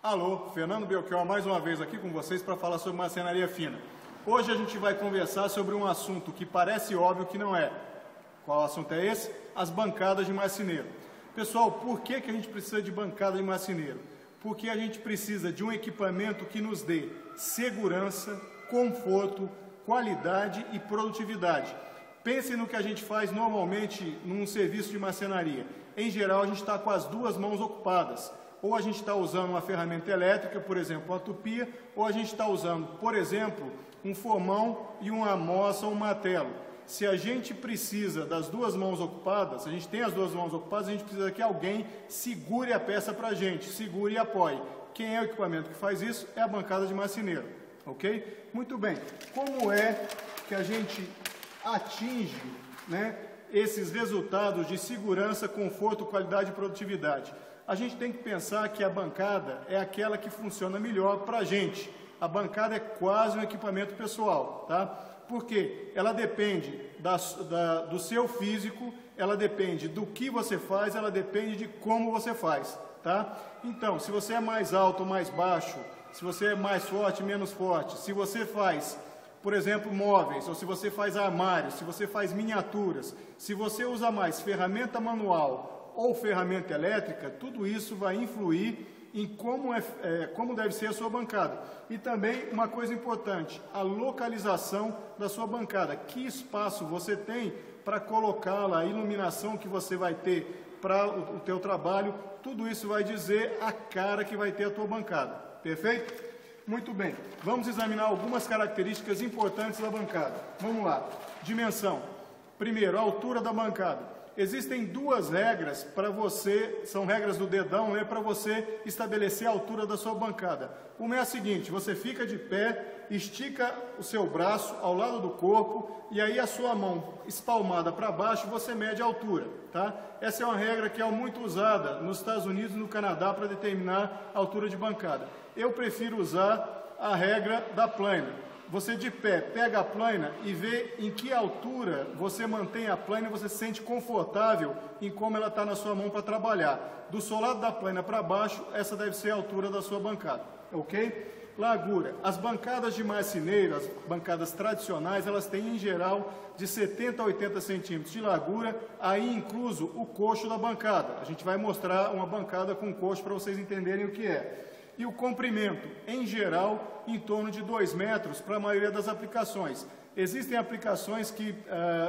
Alô, Fernando Belchior mais uma vez aqui com vocês para falar sobre marcenaria fina. Hoje a gente vai conversar sobre um assunto que parece óbvio que não é. Qual assunto é esse? As bancadas de marceneiro. Pessoal, por que a gente precisa de bancada de marceneiro? Porque a gente precisa de um equipamento que nos dê segurança, conforto, qualidade e produtividade. Pense no que a gente faz normalmente num serviço de marcenaria. Em geral, a gente está com as duas mãos ocupadas. Ou a gente está usando uma ferramenta elétrica, por exemplo, uma tupia, ou a gente está usando, por exemplo, um formão e uma moça ou um martelo. Se a gente precisa das duas mãos ocupadas, a gente tem as duas mãos ocupadas, a gente precisa que alguém segure a peça para a gente, segure e apoie. Quem é o equipamento que faz isso? É a bancada de marceneiro, ok? Muito bem. Como é que a gente atinge, esses resultados de segurança, conforto, qualidade e produtividade? A gente tem que pensar que a bancada é aquela que funciona melhor para a gente. A bancada é quase um equipamento pessoal, tá? Porque ela depende do seu físico, ela depende do que você faz, ela depende de como você faz, tá? Então, se você é mais alto ou mais baixo, se você é mais forte, menos forte, se você faz, por exemplo, móveis, ou se você faz armários, se você faz miniaturas, se você usa mais ferramenta manual ou ferramenta elétrica, tudo isso vai influir em como deve ser a sua bancada. E também uma coisa importante, a localização da sua bancada. Que espaço você tem para colocá-la, a iluminação que você vai ter para o teu trabalho, tudo isso vai dizer a cara que vai ter a tua bancada. Perfeito? Muito bem. Vamos examinar algumas características importantes da bancada. Vamos lá. Dimensão. Primeiro, a altura da bancada. Existem duas regras para você, são regras do dedão, para você estabelecer a altura da sua bancada. Uma é a seguinte: você fica de pé, estica o seu braço ao lado do corpo e aí a sua mão espalmada para baixo você mede a altura, tá? Essa é uma regra que é muito usada nos Estados Unidos e no Canadá para determinar a altura de bancada. Eu prefiro usar a regra da plana. Você de pé pega a plana e vê em que altura você mantém a plana e você se sente confortável em como ela está na sua mão para trabalhar. Do solado da plana para baixo, essa deve ser a altura da sua bancada, ok? Largura. As bancadas de marceneiro, as bancadas tradicionais, elas têm em geral de 70 a 80 centímetros de largura, aí incluso o coxo da bancada. A gente vai mostrar uma bancada com coxo para vocês entenderem o que é. E o comprimento, em geral, em torno de 2 metros para a maioria das aplicações. Existem aplicações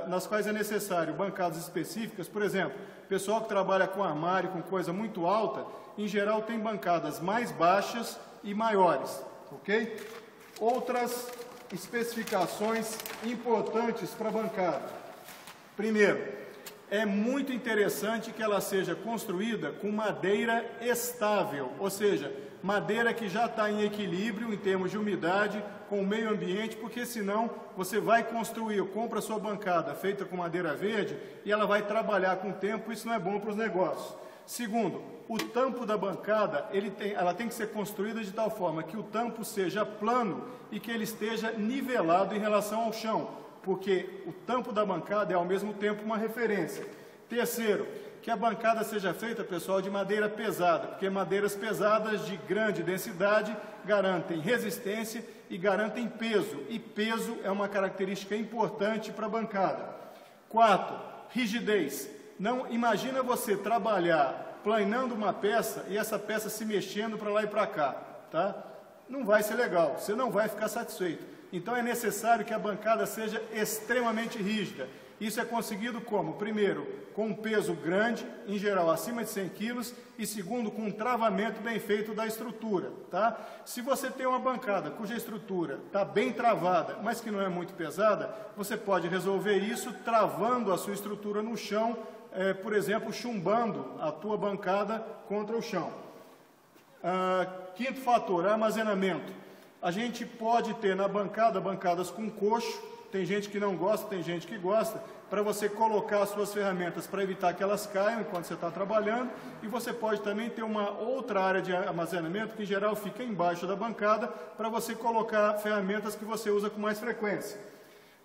nas quais é necessário bancadas específicas, por exemplo, pessoal que trabalha com armário, com coisa muito alta, em geral tem bancadas mais baixas e maiores, ok? Outras especificações importantes para a bancada. Primeiro, é muito interessante que ela seja construída com madeira estável, ou seja, madeira que já está em equilíbrio em termos de umidade com o meio ambiente, porque senão você vai construir, compra a sua bancada feita com madeira verde e ela vai trabalhar com o tempo, isso não é bom para os negócios. Segundo, o tampo da bancada, ela tem que ser construída de tal forma que o tampo seja plano e que ele esteja nivelado em relação ao chão, porque o tampo da bancada é ao mesmo tempo uma referência. Terceiro, que a bancada seja feita, pessoal, de madeira pesada, porque madeiras pesadas de grande densidade garantem resistência e garantem peso, e peso é uma característica importante para a bancada. Quarto, rigidez. Não imagina você trabalhar planando uma peça e essa peça se mexendo para lá e para cá, tá? Não vai ser legal, você não vai ficar satisfeito. Então é necessário que a bancada seja extremamente rígida. Isso é conseguido como? Primeiro, com um peso grande, em geral acima de 100 quilos, e segundo, com um travamento bem feito da estrutura, tá? Se você tem uma bancada cuja estrutura está bem travada, mas que não é muito pesada, você pode resolver isso travando a sua estrutura no chão, por exemplo, chumbando a tua bancada contra o chão. Quinto fator, armazenamento. A gente pode ter na bancada bancadas com coxo, tem gente que não gosta, tem gente que gosta, para você colocar as suas ferramentas para evitar que elas caiam enquanto você está trabalhando, e você pode também ter uma outra área de armazenamento que em geral fica embaixo da bancada para você colocar ferramentas que você usa com mais frequência.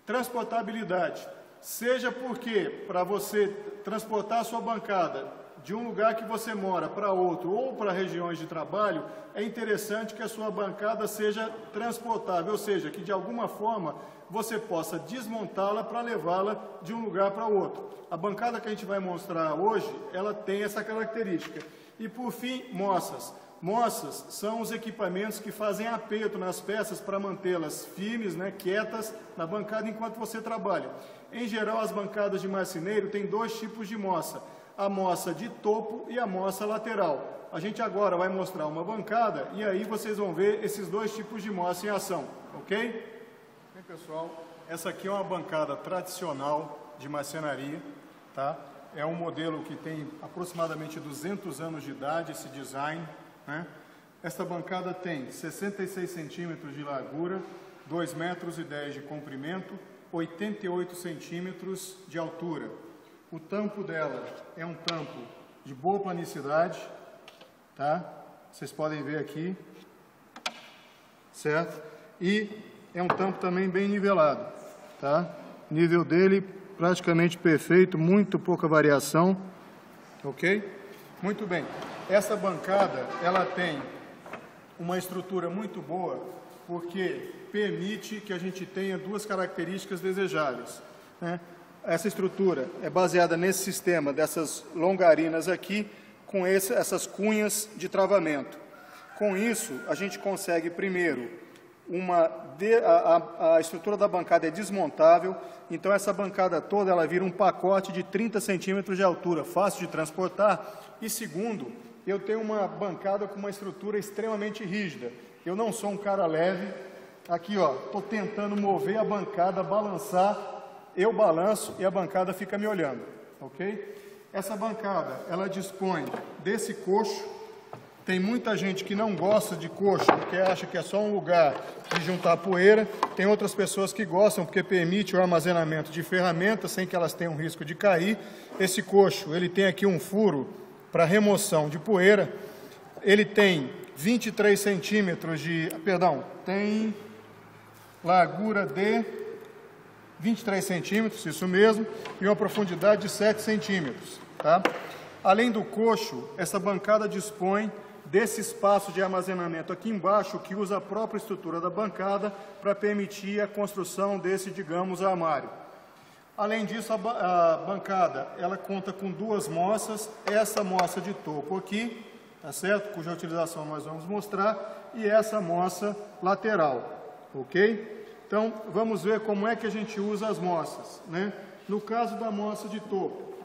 Transportabilidade. Seja porque para você transportar a sua bancada de um lugar que você mora para outro ou para regiões de trabalho, é interessante que a sua bancada seja transportável, ou seja, que de alguma forma você possa desmontá-la para levá-la de um lugar para outro. A bancada que a gente vai mostrar hoje, ela tem essa característica. E por fim, moças. Moças são os equipamentos que fazem aperto nas peças para mantê-las firmes, né, quietas na bancada enquanto você trabalha. Em geral, as bancadas de marceneiro têm dois tipos de moça, a moça de topo e a moça lateral. A gente agora vai mostrar uma bancada e aí vocês vão ver esses dois tipos de moça em ação, ok? Bem, pessoal, essa aqui é uma bancada tradicional de marcenaria, tá? É um modelo que tem aproximadamente 200 anos de idade, esse design, né? Esta bancada tem 66 centímetros de largura, 2,10 metros de comprimento, 88 centímetros de altura. O tampo dela é um tampo de boa planicidade, tá? Vocês podem ver aqui, certo? E é um tampo também bem nivelado, tá? O nível dele praticamente perfeito, muito pouca variação, ok? Muito bem. Essa bancada, ela tem uma estrutura muito boa, porque permite que a gente tenha duas características desejáveis, né? Essa estrutura é baseada nesse sistema dessas longarinas aqui, com essas cunhas de travamento. Com isso, a gente consegue, primeiro, a estrutura da bancada é desmontável, então essa bancada toda ela vira um pacote de 30 centímetros de altura, fácil de transportar. E segundo, eu tenho uma bancada com uma estrutura extremamente rígida. Eu não sou um cara leve. Aqui, ó, estou tentando mover a bancada, balançar, eu balanço e a bancada fica me olhando, ok? Essa bancada, ela dispõe desse coxo. Tem muita gente que não gosta de coxo, porque acha que é só um lugar de juntar poeira. Tem outras pessoas que gostam, porque permite o armazenamento de ferramentas sem que elas tenham risco de cair. Esse coxo, ele tem aqui um furo para remoção de poeira. Ele tem 23 centímetros de... tem largura de 23 centímetros, isso mesmo, e uma profundidade de 7 centímetros, tá? Além do coxo, essa bancada dispõe desse espaço de armazenamento aqui embaixo, que usa a própria estrutura da bancada para permitir a construção desse, digamos, armário. Além disso, a bancada, ela conta com duas moças, essa moça de topo aqui, tá certo? Cuja utilização nós vamos mostrar, e essa moça lateral, ok? Então, vamos ver como é que a gente usa as moças, né? No caso da moça de topo,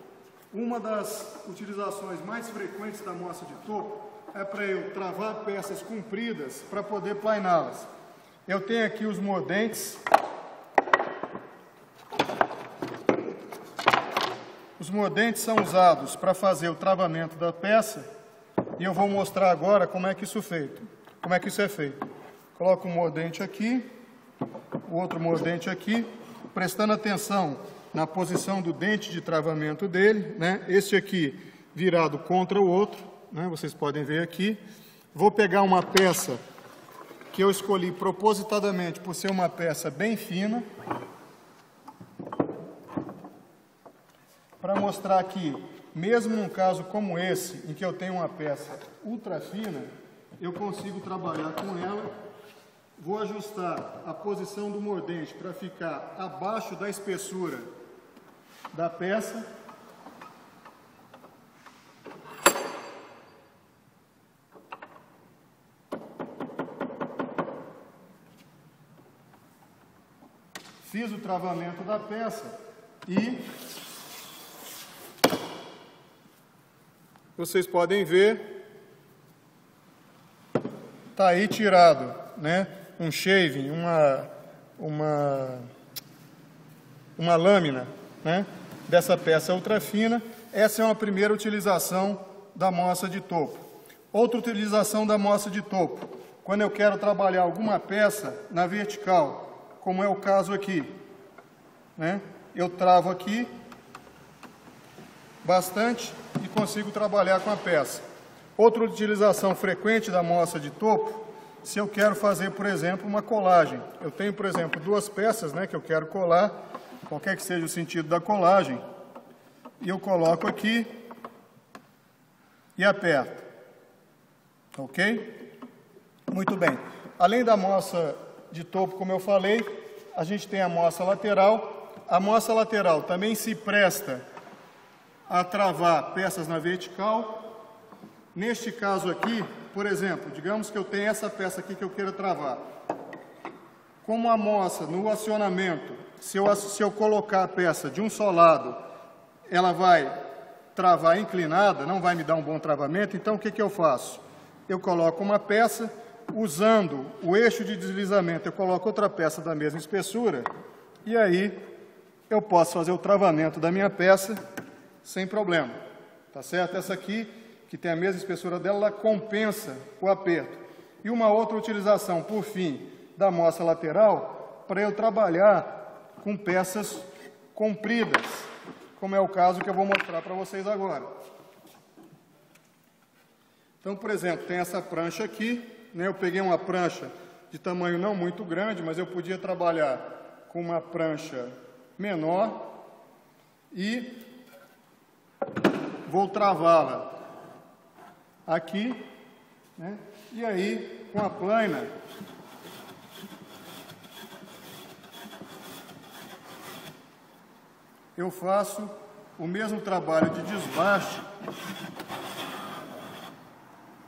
uma das utilizações mais frequentes da moça de topo é para eu travar peças compridas para poder plainá-las. Eu tenho aqui os mordentes. Os mordentes são usados para fazer o travamento da peça e eu vou mostrar agora como é que isso é feito. Coloco um mordente aqui, o outro mordente aqui, prestando atenção na posição do dente de travamento dele, né? Este aqui virado contra o outro, né? Vocês podem ver aqui. Vou pegar uma peça que eu escolhi propositadamente por ser uma peça bem fina, para mostrar aqui, mesmo num caso como esse, em que eu tenho uma peça ultra fina, eu consigo trabalhar com ela. Vou ajustar a posição do mordente para ficar abaixo da espessura da peça. Fiz o travamento da peça e vocês podem ver, está aí tirado, né? Um shaving, uma lâmina, né? Dessa peça ultra fina. Essa é uma primeira utilização da moça de topo. Outra utilização da moça de topo, quando eu quero trabalhar alguma peça na vertical, como é o caso aqui, né? Eu travo aqui bastante e consigo trabalhar com a peça. Outra utilização frequente da moça de topo, se eu quero fazer, por exemplo, uma colagem. Eu tenho, por exemplo, duas peças, né, que eu quero colar, qualquer que seja o sentido da colagem, e eu coloco aqui e aperto. Ok? Muito bem. Além da moça de topo, como eu falei, a gente tem a moça lateral. A moça lateral também se presta a travar peças na vertical. Neste caso aqui, por exemplo, digamos que eu tenho essa peça aqui que eu queira travar. Como a moça, no acionamento, se eu colocar a peça de um só lado, ela vai travar inclinada, não vai me dar um bom travamento, então o que eu faço? Eu coloco uma peça, usando o eixo de deslizamento, eu coloco outra peça da mesma espessura, e aí eu posso fazer o travamento da minha peça sem problema. Tá certo? Essa aqui, que tem a mesma espessura dela, ela compensa o aperto. E uma outra utilização, por fim, da moça lateral, para eu trabalhar com peças compridas, como é o caso que eu vou mostrar para vocês agora. Então, por exemplo, tem essa prancha aqui, né? Eu peguei uma prancha de tamanho não muito grande, mas eu podia trabalhar com uma prancha menor e vou travá-la aqui, né? E aí, com a plaina, eu faço o mesmo trabalho de desbaste.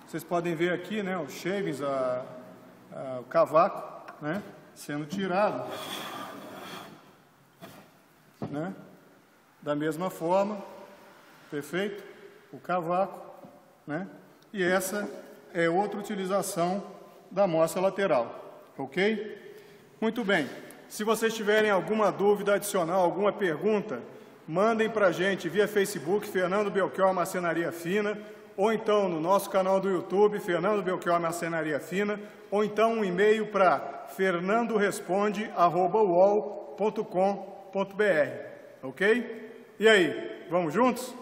Vocês podem ver aqui, né, os shavings, o cavaco, né, sendo tirado, né, da mesma forma, perfeito? O cavaco, né, e essa é outra utilização da moça lateral, ok? Muito bem. Se vocês tiverem alguma dúvida adicional, alguma pergunta, mandem para a gente via Facebook, Fernando Belchior Marcenaria Fina, ou então no nosso canal do YouTube, Fernando Belchior Marcenaria Fina, ou então um e-mail para fernandoresponde@uol.com.br, ok? E aí, vamos juntos?